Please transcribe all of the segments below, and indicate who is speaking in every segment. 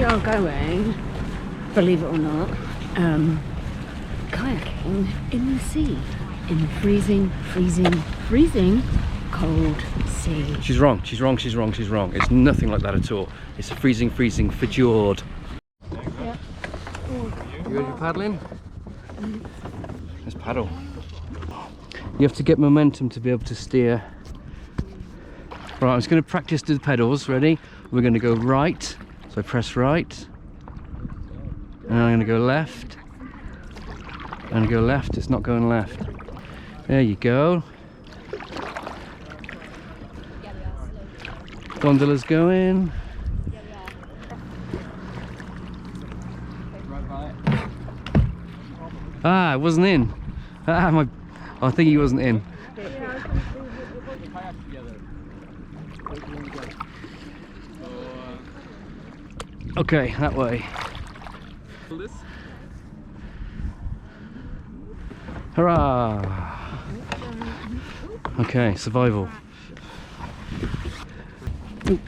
Speaker 1: are going, believe it or not, kayaking in the sea, in the freezing cold sea.
Speaker 2: She's wrong. It's nothing like that at all. It's a freezing fjord.
Speaker 1: Yeah.
Speaker 2: You ready for paddling? Let's paddle. You have to get momentum to be able to steer. Right, I'm just going to practice the pedals. Ready? We're going to go right. So press right. And I'm going to go left. And go left. It's not going left. There you go. Gondola's going. Ah, it wasn't in. Ah, I think he wasn't in. Okay, that way. Hurrah! Okay, survival. Ooh.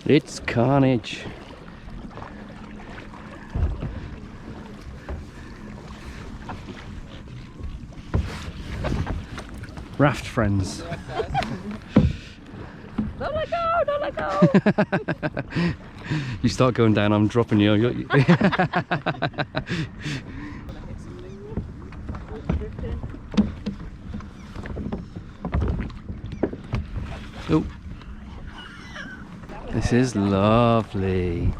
Speaker 2: It's carnage. Raft friends.
Speaker 1: Don't let go! Don't let go!
Speaker 2: You start going down, I'm dropping you. Oh, this is lovely.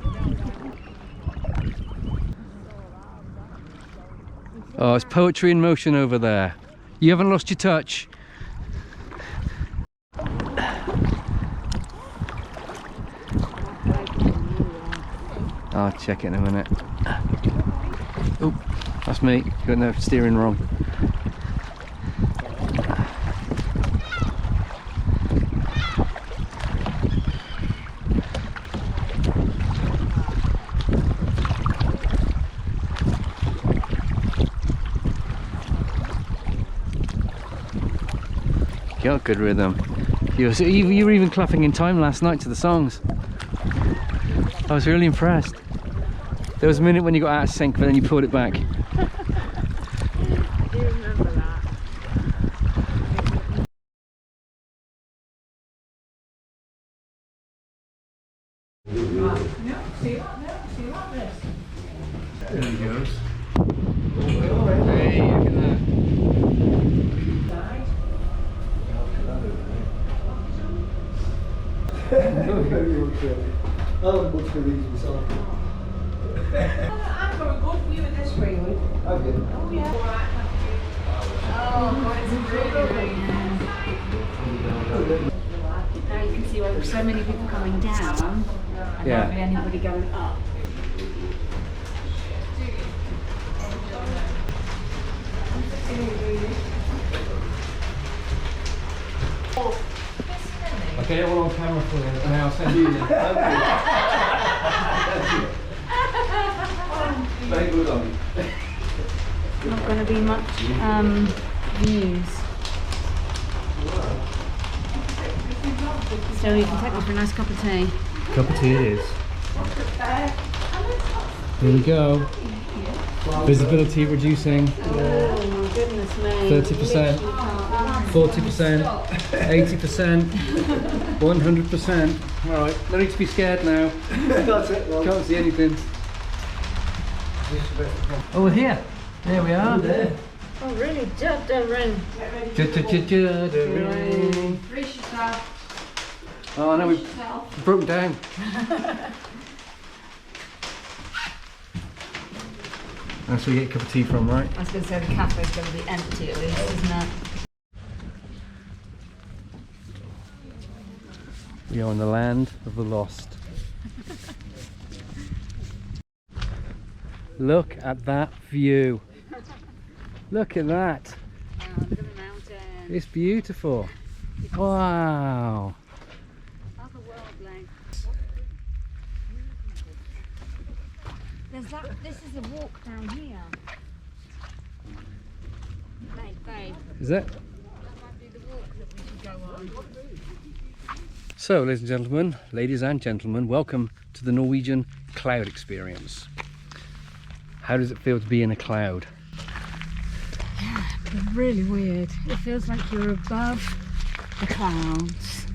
Speaker 2: Oh, it's poetry in motion over there. You haven't lost your touch. I'll check it in a minute. Oh, that's me. Got no steering wrong. Got good rhythm. You were even clapping in time last night to the songs. I was really impressed. There was a minute when you got out of sync, but then you pulled it back.
Speaker 1: I do remember that.
Speaker 2: There he goes. Hey, look at that.
Speaker 3: I've got a good view of this really.
Speaker 4: Okay.
Speaker 3: Oh yeah. Oh, God, it's really
Speaker 1: Now you can see why there's so many people coming down and
Speaker 2: Yeah.
Speaker 1: not really anybody going up.
Speaker 2: I'll get it all on camera for you and I'll send you the
Speaker 4: Very good on you.
Speaker 1: Not going to be much views. So you can take me for a nice cup of tea.
Speaker 2: cup of tea it is. Here we go. Visibility reducing.
Speaker 1: Oh my goodness me.
Speaker 2: 30%, 40%, 80%, 100%. Alright, no need to be scared now.
Speaker 4: That's it. Well,
Speaker 2: Can't see anything. Oh, we're here. There we are. There.
Speaker 1: Oh really, juddering.
Speaker 2: Juddering.
Speaker 3: Brace yourself.
Speaker 2: Oh no, we've broken down. That's where you get a cup of tea from, right?
Speaker 1: I was going to say the cafe's going to be empty at least, isn't it?
Speaker 2: We are in the land of the lost. Look at that view. Look at that.
Speaker 1: Wow, look at the mountain.
Speaker 2: It's beautiful. Wow.
Speaker 1: Other world length. There's that. This is a walk down here. Babe.
Speaker 2: Is it?
Speaker 1: That might be the walk that we should go on.
Speaker 2: So, ladies and gentlemen, welcome to the Norwegian cloud experience. How does it feel to be in a cloud?
Speaker 1: It's really weird. It feels like you're above the clouds,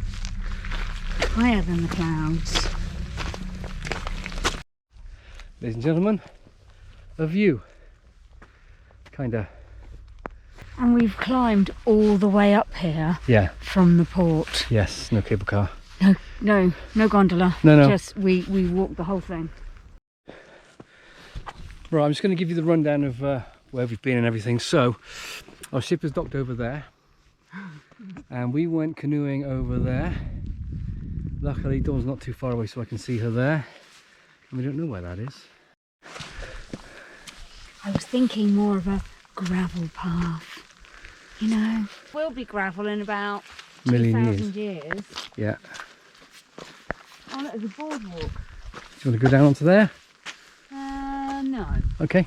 Speaker 1: higher than the clouds.
Speaker 2: Ladies and gentlemen, a view. Kinda.
Speaker 1: And we've climbed all the way up here
Speaker 2: Yeah.
Speaker 1: from the port.
Speaker 2: Yes, no cable car.
Speaker 1: No gondola.
Speaker 2: No.
Speaker 1: Just we walked the whole thing.
Speaker 2: Right, I'm just going to give you the rundown of where we've been and everything. So, our ship is docked over there, and we went canoeing over there. Luckily, Dawn's not too far away, so I can see her there. And we don't know where that is.
Speaker 1: I was thinking more of a gravel path. You know, will be gravel in about
Speaker 2: Million
Speaker 1: 2,000 years.
Speaker 2: Yeah.
Speaker 1: Oh, look, there's a boardwalk.
Speaker 2: Do you want to go down onto there?
Speaker 1: No.
Speaker 2: Okay.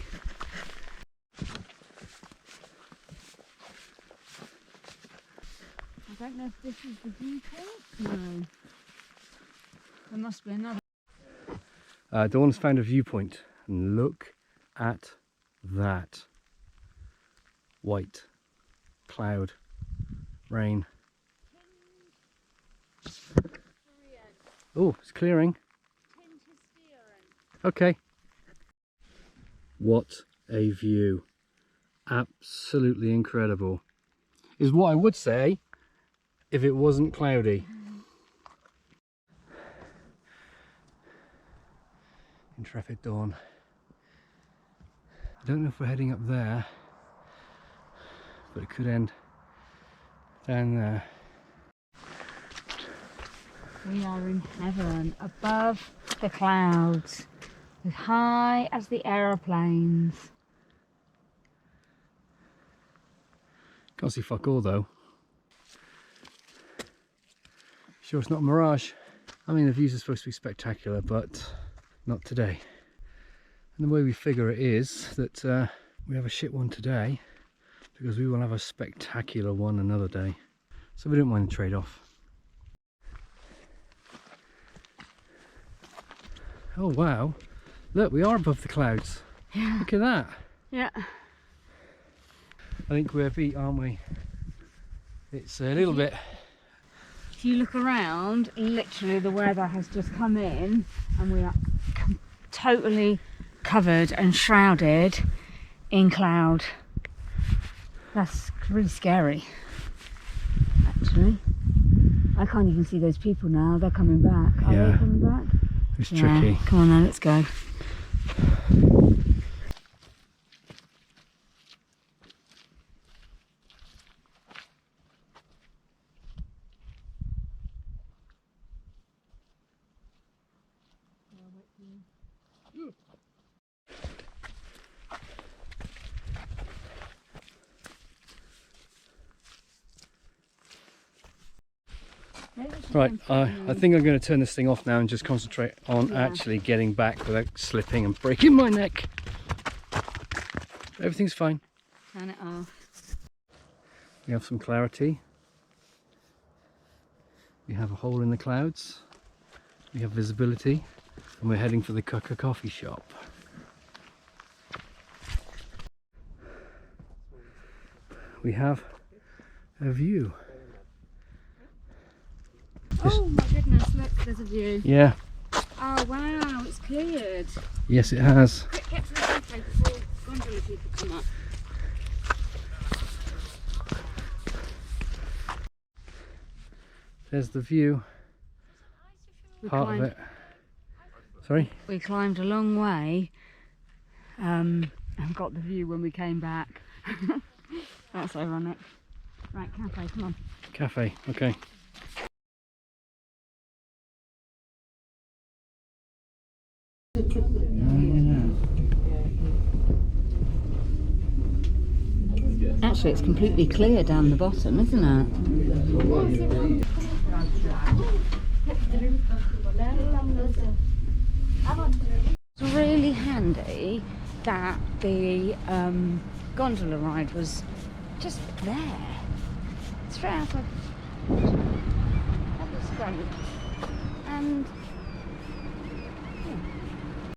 Speaker 1: I don't know if this is the viewpoint. No. There must be another.
Speaker 2: Dawn's found a viewpoint, and look at that. White cloud, rain. Oh, it's clearing. Okay. What a view. Absolutely incredible. Is what I would say if it wasn't cloudy. Intrepid Dawn. I don't know if we're heading up there, but it could end down there.
Speaker 1: We are in heaven, above the clouds, as high as the aeroplanes.
Speaker 2: Can't see fuck all though. Sure it's not a mirage. I mean, the views are supposed to be spectacular, but not today. And the way we figure it is that we have a shit one today because we will have a spectacular one another day. So we don't mind the trade-off. Oh wow, look, we are above the clouds.
Speaker 1: Yeah.
Speaker 2: Look at that.
Speaker 1: Yeah.
Speaker 2: I think we're beat, aren't we? It's a little bit.
Speaker 1: If you look around, literally the weather has just come in and we are totally covered and shrouded in cloud. That's really scary, actually. I can't even see those people now. They're coming back. Are
Speaker 2: Yeah.
Speaker 1: they coming back?
Speaker 2: It's
Speaker 1: Yeah.
Speaker 2: tricky.
Speaker 1: Come on then, let's go.
Speaker 2: Right, I think I'm going to turn this thing off now and just concentrate on
Speaker 1: Yeah.
Speaker 2: actually getting back without slipping and breaking my neck. Everything's fine.
Speaker 1: Turn it off.
Speaker 2: We have some clarity. We have a hole in the clouds. We have visibility. And we're heading for the Cucker coffee shop. We have a view.
Speaker 1: Oh my goodness, look, there's a view.
Speaker 2: Yeah,
Speaker 1: Oh wow, it's cleared.
Speaker 2: yes it has.
Speaker 1: Quick, get to the cafe before gondola people come up.
Speaker 2: There's the view,
Speaker 1: We
Speaker 2: part
Speaker 1: climbed,
Speaker 2: of it. Sorry?
Speaker 1: We climbed a long way and got the view when we came back. That's ironic. Right, cafe, come on.
Speaker 2: Cafe, okay.
Speaker 1: Actually, it's completely clear down the bottom, isn't it? It's really handy that the gondola ride was just there, straight outside. That was great. And